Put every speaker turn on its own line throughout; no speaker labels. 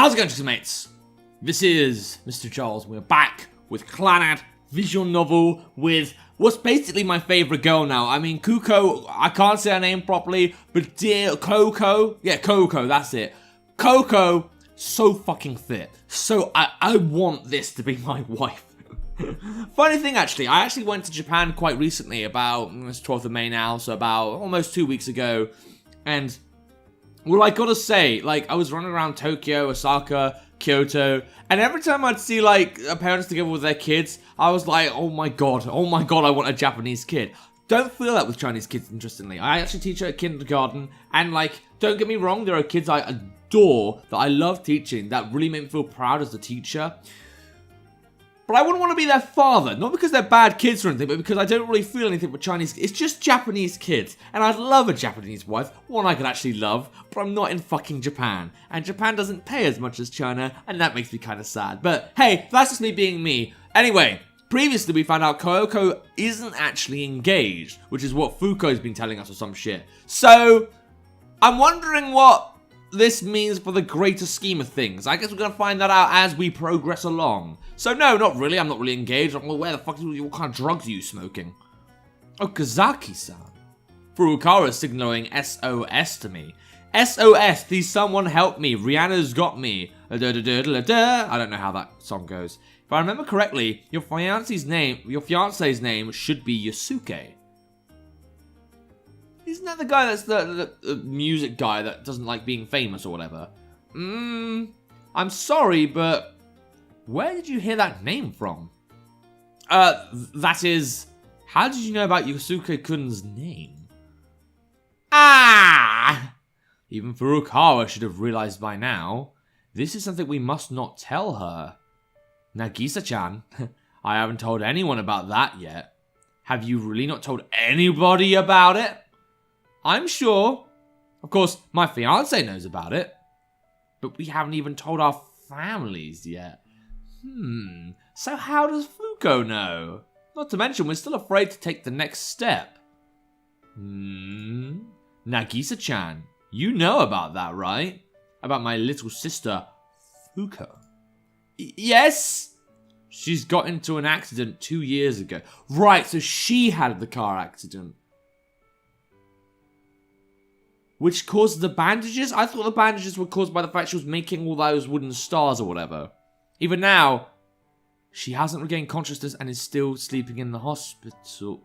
How's it going, mates? This is Mrjacharles. We're back with Clannad visual novel with what's basically my favourite girl now. I mean, Kuko, I can't say her name properly, but dear Coco, yeah, Coco, that's it. Coco, so fucking fit. So I want this to be my wife. Funny thing, actually, I actually went to Japan quite recently, about, it's 12th of May now, so about almost 2 weeks ago, and, well, I gotta say, like, I was running around Tokyo, Osaka, Kyoto, and every time I'd see, like, parents together with their kids, I was like, oh my god, I want a Japanese kid. Don't feel that with Chinese kids, interestingly. I actually teach at kindergarten, and, like, don't get me wrong, there are kids I adore, that I love teaching, that really make me feel proud as a teacher. But I wouldn't want to be their father, not because they're bad kids or anything, but because I don't really feel anything for Chinese. It's just Japanese kids, and I'd love a Japanese wife, one I could actually love, but I'm not in fucking Japan, and Japan doesn't pay as much as China, and that makes me kind of sad. But hey, that's just me being me. Anyway, previously we found out Kyoko isn't actually engaged, which is what Fuko's been telling us or some shit. So, I'm wondering what this means for the greater scheme of things. I guess we're going to find that out as we progress along. So no, not really. I'm not really engaged. Well, where the fuck, what kind of drugs are you smoking? Oh, Kazaki-san. Furukawa is signaling SOS to me. SOS, please someone help me. Rihanna's got me. I don't know how that song goes. If I remember correctly, your fiance's name should be Yasuke. Isn't that the guy that's the music guy that doesn't like being famous or whatever? I'm sorry, but where did you hear that name from? That is, how did you know about Yasuke-kun's name? Ah! Even Furukawa should have realized by now. This is something we must not tell her. Nagisa-chan, I haven't told anyone about that yet. Have you really not told anybody about it? I'm sure. Of course, my fiance knows about it. But we haven't even told our families yet. So how does Fuko know? Not to mention, we're still afraid to take the next step. Nagisa-chan, you know about that, right? About my little sister, Fuko. Yes? She's got into an accident 2 years ago. Right, so she had the car accident. Which caused the bandages? I thought the bandages were caused by the fact she was making all those wooden stars or whatever. Even now, she hasn't regained consciousness and is still sleeping in the hospital.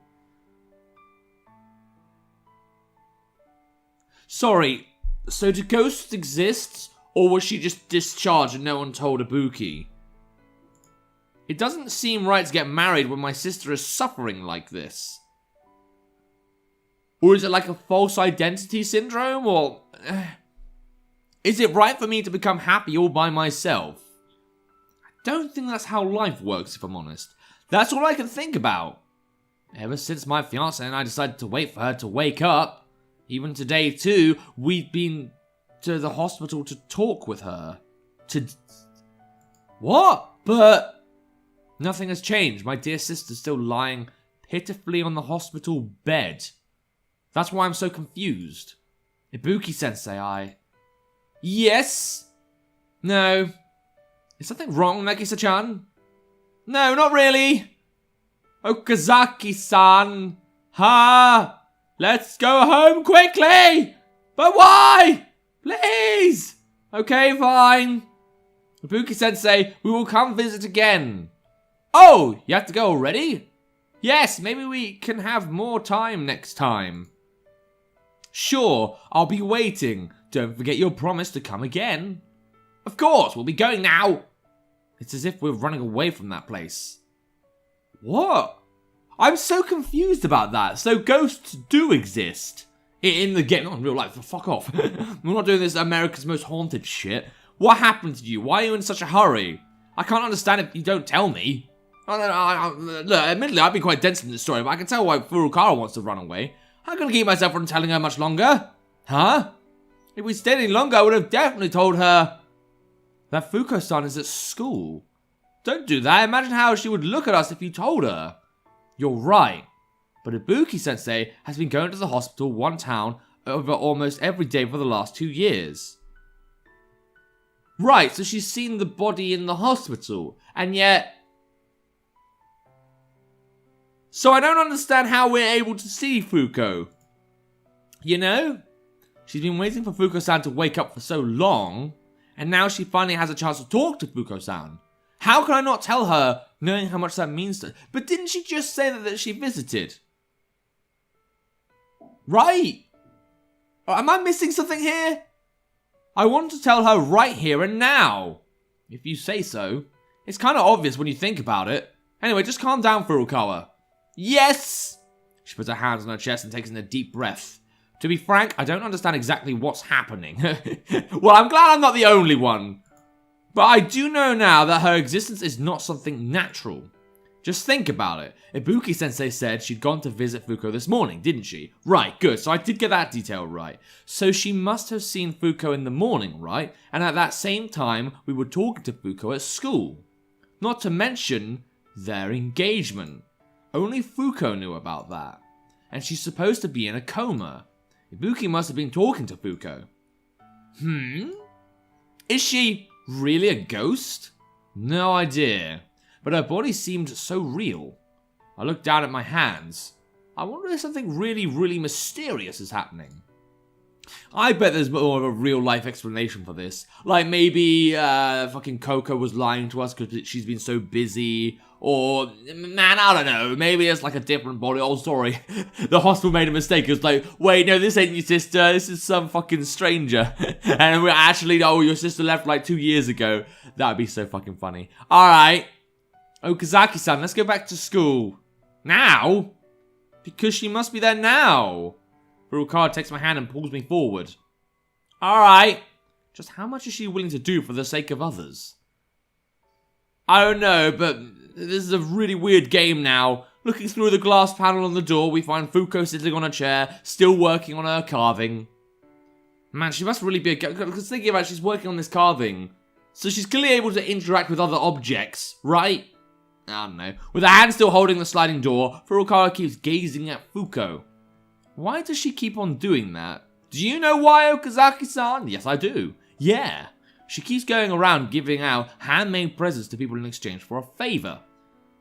Sorry, so do ghosts exist? Or was she just discharged and no one told Ibuki? It doesn't seem right to get married when my sister is suffering like this. Or is it like a false identity syndrome? Or is it right for me to become happy all by myself? I don't think that's how life works, if I'm honest. That's all I can think about. Ever since my fiancé and I decided to wait for her to wake up, even today too, we've been to the hospital to talk with her. What? But nothing has changed. My dear sister's still lying pitifully on the hospital bed. That's why I'm so confused. Ibuki-sensei, Yes? No. Is something wrong, Nagisa-chan? No, not really. Okazaki-san. Ha! Let's go home quickly! But why? Please! Okay, fine. Ibuki-sensei, we will come visit again. Oh, you have to go already? Yes, maybe we can have more time next time. Sure, I'll be waiting. Don't forget your promise to come again. Of course, we'll be going now. It's as if we're running away from that place. What? I'm so confused about that. So ghosts do exist. In the game, not in real life, fuck off. We're not doing this America's Most Haunted shit. What happened to you? Why are you in such a hurry? I can't understand if you don't tell me. Look, admittedly, I've been quite dense in this story, but I can tell why Furukawa wants to run away. I'm going to keep myself from telling her much longer. Huh? If we stayed any longer, I would have definitely told her that Fuko-san is at school. Don't do that. Imagine how she would look at us if you told her. You're right. But Ibuki-sensei has been going to the hospital one town over almost every day for the last 2 years. Right, so she's seen the body in the hospital, and yet... So I don't understand how we're able to see Fuko. You know? She's been waiting for Fuko-san to wake up for so long, and now she finally has a chance to talk to Fuko-san. How can I not tell her, knowing how much that means to her? But didn't she just say that she visited? Right! Am I missing something here? I want to tell her right here and now. If you say so. It's kind of obvious when you think about it. Anyway, just calm down, Furukawa. Yes! She puts her hands on her chest and takes in a deep breath. To be frank, I don't understand exactly what's happening. Well, I'm glad I'm not the only one. But I do know now that her existence is not something natural. Just think about it. Ibuki-sensei said she'd gone to visit Fuko this morning, didn't she? Right, good, so I did get that detail right. So she must have seen Fuko in the morning, right? And at that same time, we were talking to Fuko at school. Not to mention their engagement. Only Fuko knew about that. And she's supposed to be in a coma. Ibuki must have been talking to Fuko. Is she really a ghost? No idea. But her body seemed so real. I looked down at my hands. I wonder if something really, really mysterious is happening. I bet there's more of a real-life explanation for this. Like maybe fucking Coco was lying to us because she's been so busy. Or, man, I don't know. Maybe it's like a different body. Oh, sorry. The hospital made a mistake. It's like, wait, no, this ain't your sister. This is some fucking stranger. And we're actually, oh, your sister left like 2 years ago. That would be so fucking funny. Alright. Okazaki-san, let's go back to school. Now? Because she must be there now. Furukawa takes my hand and pulls me forward. Alright. Just how much is she willing to do for the sake of others? I don't know, but this is a really weird game now. Looking through the glass panel on the door, we find Fuko sitting on a chair, still working on her carving. Man, she must really be a girl, because thinking about it, she's working on this carving. So she's clearly able to interact with other objects, right? I don't know. With her hand still holding the sliding door, Furukawa keeps gazing at Fuko. Why does she keep on doing that? Do you know why, Okazaki-san? Yes, I do. Yeah. She keeps going around giving out handmade presents to people in exchange for a favor.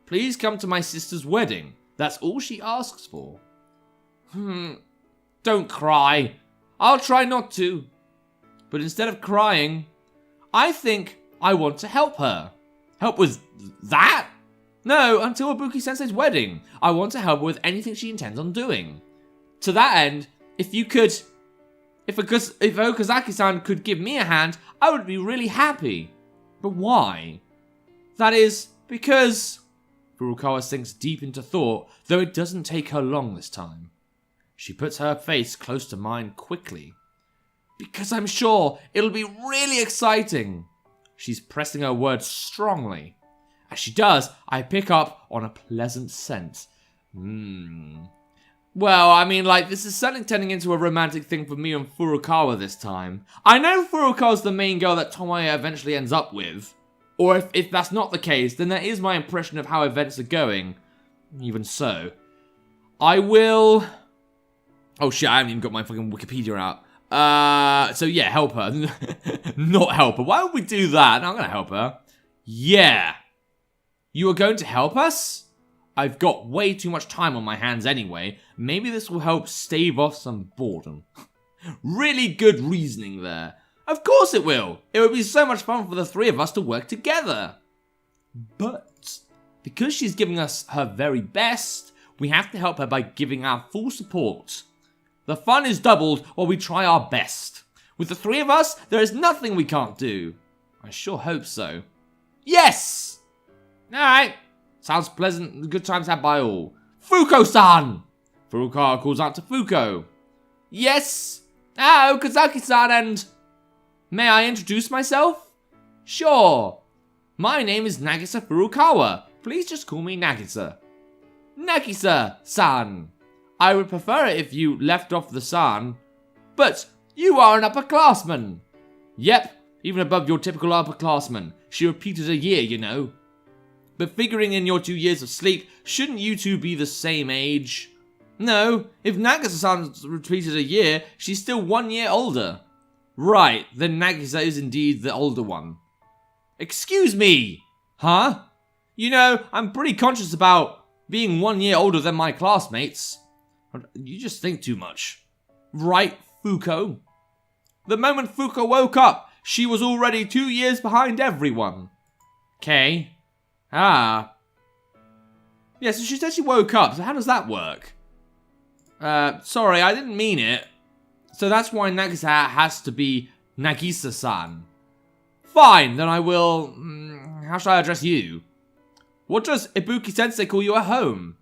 Please come to my sister's wedding. That's all she asks for. Don't cry. I'll try not to. But instead of crying, I think I want to help her. Help with that? No, until Ibuki-sensei's wedding. I want to help her with anything she intends on doing. To that end, if Okazaki-san could give me a hand, I would be really happy. But why? That is, because... Furukawa sinks deep into thought, though it doesn't take her long this time. She puts her face close to mine quickly. Because I'm sure it'll be really exciting. She's pressing her words strongly. As she does, I pick up on a pleasant scent. Well, I mean, like, this is certainly turning into a romantic thing for me and Furukawa this time. I know Furukawa's the main girl that Tomoya eventually ends up with. Or if that's not the case, then that is my impression of how events are going. Even so. I will... Oh shit, I haven't even got my fucking Wikipedia out. So yeah, help her. Not help her. Why would we do that? No, I'm gonna help her. Yeah. You are going to help us? I've got way too much time on my hands anyway. Maybe this will help stave off some boredom. Really good reasoning there. Of course it will. It would be so much fun for the three of us to work together. But because she's giving us her very best, we have to help her by giving our full support. The fun is doubled while we try our best. With the three of us, there is nothing we can't do. I sure hope so. Yes! Alright. Sounds pleasant. Good times had by all. Fuko-san! Furukawa calls out to Fuko. Yes? Okazaki-san and... May I introduce myself? Sure. My name is Nagisa Furukawa. Please just call me Nagisa. Nagisa-san. I would prefer it if you left off the san. But you are an upperclassman. Yep, even above your typical upperclassman. She repeated a year, you know. But figuring in your 2 years of sleep, shouldn't you two be the same age? No, if Nagisa-san repeated a year, she's still 1 year older. Right, then Nagisa is indeed the older one. Excuse me! Huh? You know, I'm pretty conscious about being 1 year older than my classmates. You just think too much. Right, Fuko? The moment Fuko woke up, she was already 2 years behind everyone. Okay. Ah. Yeah, so she said she woke up, so how does that work? Sorry, I didn't mean it. So that's why Nagisa has to be Nagisa-san. Fine, then I will... how shall I address you? What does Ibuki-sensei call you at home?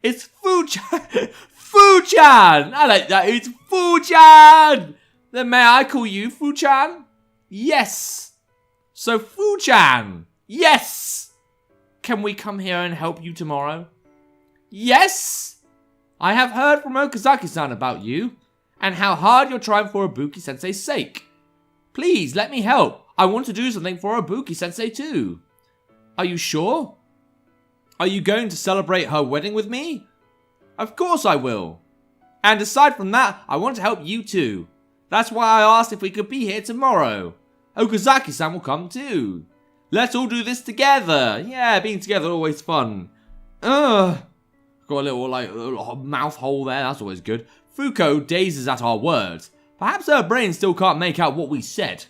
It's Fu-chan! Fu-chan! I like that, it's Fu-chan! Then may I call you Fu-chan? Yes! So Fu-chan! Yes! Can we come here and help you tomorrow? Yes! I have heard from Okazaki-san about you, and how hard you're trying for Ibuki-sensei's sake. Please, let me help. I want to do something for Ibuki-sensei too. Are you sure? Are you going to celebrate her wedding with me? Of course I will. And aside from that, I want to help you too. That's why I asked if we could be here tomorrow. Okazaki-san will come too. Let's all do this together. Yeah, being together always fun. Ugh. Got a little, mouth hole there. That's always good. Fuko dazes at our words. Perhaps her brain still can't make out what we said.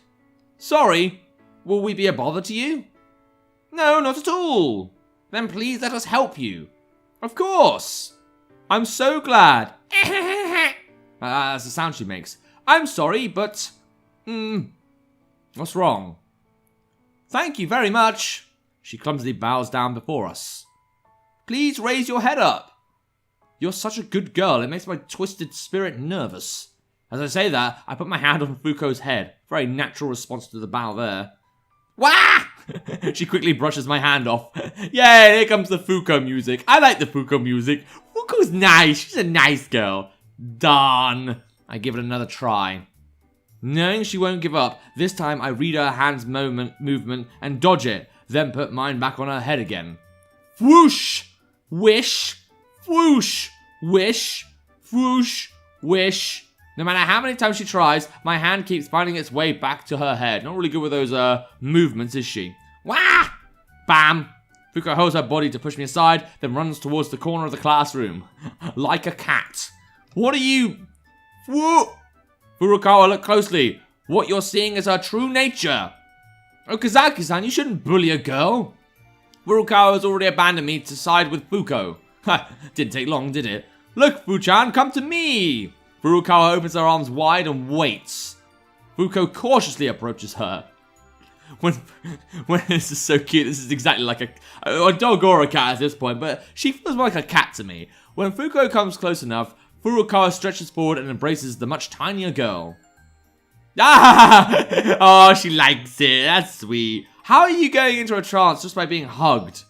Sorry. Will we be a bother to you? No, not at all. Then please let us help you. Of course. I'm so glad. That's the sound she makes. I'm sorry, but... what's wrong? Thank you very much. She clumsily bows down before us. Please raise your head up. You're such a good girl, it makes my twisted spirit nervous. As I say that, I put my hand on Fuko's head. Very natural response to the bow there. Wah! She quickly brushes my hand off. Yay, here comes the Fuko music. I like the Fuko music. Fuko's nice. She's a nice girl. Darn. I give it another try. Knowing she won't give up, this time I read her hand's movement and dodge it, then put mine back on her head again. Whoosh! Wish! Whoosh! Wish! Whoosh! Wish! No matter how many times she tries, my hand keeps finding its way back to her head. Not really good with those movements, is she? Wah! Bam! Fuko holds her body to push me aside, then runs towards the corner of the classroom. Like a cat. What are you... Whoa! Furukawa, look closely. What you're seeing is her true nature. Okazaki-san, you shouldn't bully a girl. Furukawa has already abandoned me to side with Fuko. Ha! Didn't take long, did it? Look, Fu-chan, come to me! Furukawa opens her arms wide and waits. Fuko cautiously approaches her. When this is so cute, this is exactly like a dog or a cat at this point, but she feels more like a cat to me. When Fuko comes close enough, Furukawa stretches forward and embraces the much tinier girl. Ah! Oh, she likes it. That's sweet. How are you going into a trance just by being hugged?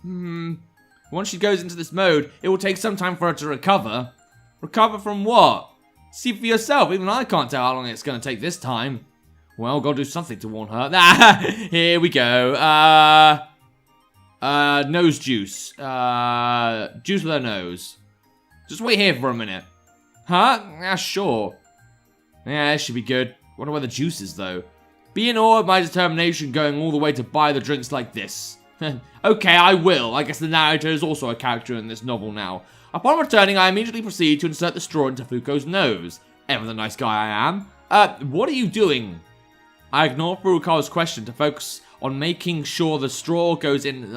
Once she goes into this mode, it will take some time for her to recover. Recover from what? See for yourself. Even I can't tell how long it's going to take this time. Well, gotta do something to warn her. Here we go. Nose juice. Juice with her nose. Just wait here for a minute. Huh? Yeah, sure. Yeah, this should be good. Wonder where the juice is, though. Be in awe of my determination going all the way to buy the drinks like this. Okay, I will. I guess the narrator is also a character in this novel now. Upon returning, I immediately proceed to insert the straw into Fuko's nose. Ever the nice guy I am. What are you doing? I ignore Furukawa's question to focus on making sure the straw goes in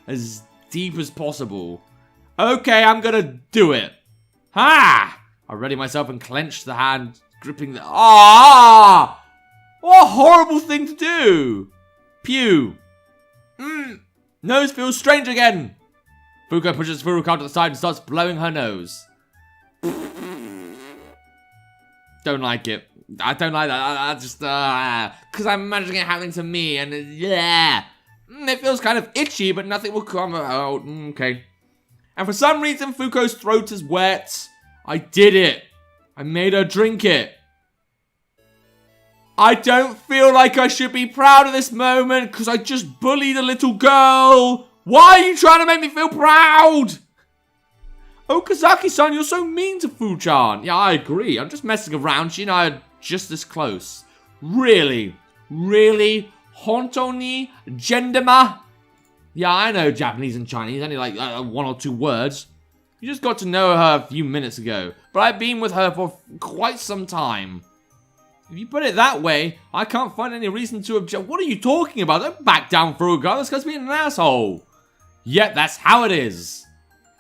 as deep as possible. Okay, I'm gonna do it. Ha! I ready myself and clench the hand, gripping the... Ah! What a horrible thing to do! Pew. Nose feels strange again. Fuko pushes Furukawa to the side and starts blowing her nose. Don't like it. I don't like that. I just, because I'm imagining it happening to me, and yeah. It feels kind of itchy, but nothing will come out. Okay. And for some reason, Fuko's throat is wet. I did it. I made her drink it. I don't feel like I should be proud of this moment because I just bullied a little girl. Why are you trying to make me feel proud? Okazaki-san, you're so mean to Fu-chan. Yeah, I agree. I'm just messing around. She and I are just this close. Really? Really? Honto ni gendema? Yeah, I know Japanese and Chinese, only like 1 or 2 words. You just got to know her a few minutes ago, but I've been with her for quite some time. If you put it that way, I can't find any reason to object. What are you talking about? Don't back down, Furukawa. This guy's being an asshole. Yep, that's how it is.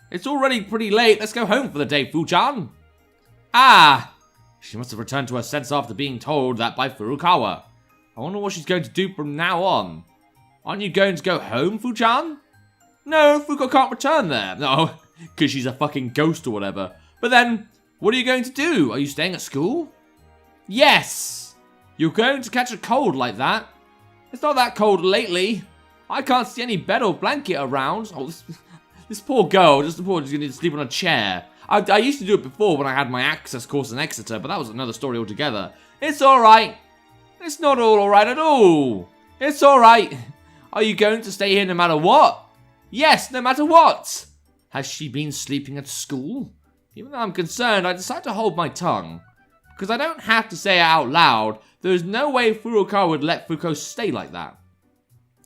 It's already pretty late. Let's go home for the day, Fu-chan. Ah, she must have returned to her sense after being told that by Furukawa. I wonder what she's going to do from now on. Aren't you going to go home, Fu-chan? No, Fuko can't return there. No, because she's a fucking ghost or whatever. But then, what are you going to do? Are you staying at school? Yes! You're going to catch a cold like that. It's not that cold lately. I can't see any bed or blanket around. Oh, this poor girl, just going to sleep on a chair. I used to do it before when I had my access course in Exeter, but that was another story altogether. It's alright. It's not all alright at all. It's alright. Are you going to stay here no matter what? Yes, no matter what. Has she been sleeping at school? Even though I'm concerned, I decide to hold my tongue. Because I don't have to say it out loud, there's no way Furukawa would let Fuko stay like that.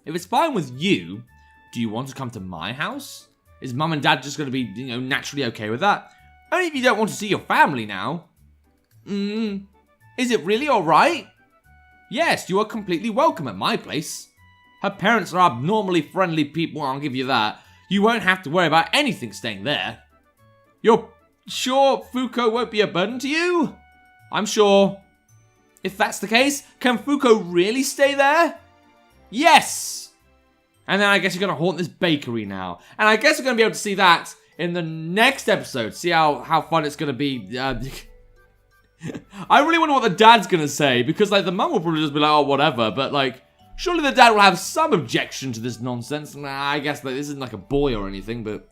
If it's fine with you, do you want to come to my house? Is mum and dad just going to be, naturally okay with that? Only if you don't want to see your family now. Is it really alright? Yes, you are completely welcome at my place. Her parents are abnormally friendly people, I'll give you that. You won't have to worry about anything staying there. You're sure Fuko won't be a burden to you? I'm sure. If that's the case, can Fuko really stay there? Yes! And then I guess you're going to haunt this bakery now. And I guess we're going to be able to see that in the next episode. See how fun it's going to be. I really wonder what the dad's going to say. Because the mum will probably just be like, oh, whatever. But surely the dad will have some objection to this nonsense. Nah, I guess this isn't like a boy or anything, but...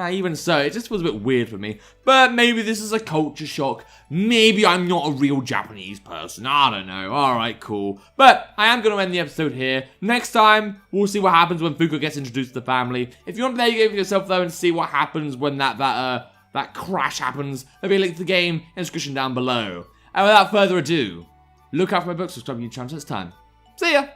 even so, it just was a bit weird for me. But maybe this is a culture shock. Maybe I'm not a real Japanese person. I don't know. Alright, cool. But I am going to end the episode here. Next time, we'll see what happens when Fuko gets introduced to the family. If you want to play the game for yourself, though, and see what happens when that crash happens, there'll be a link to the game in the description down below. And without further ado, look out for my book, subscribe to my channel. It's time. See ya!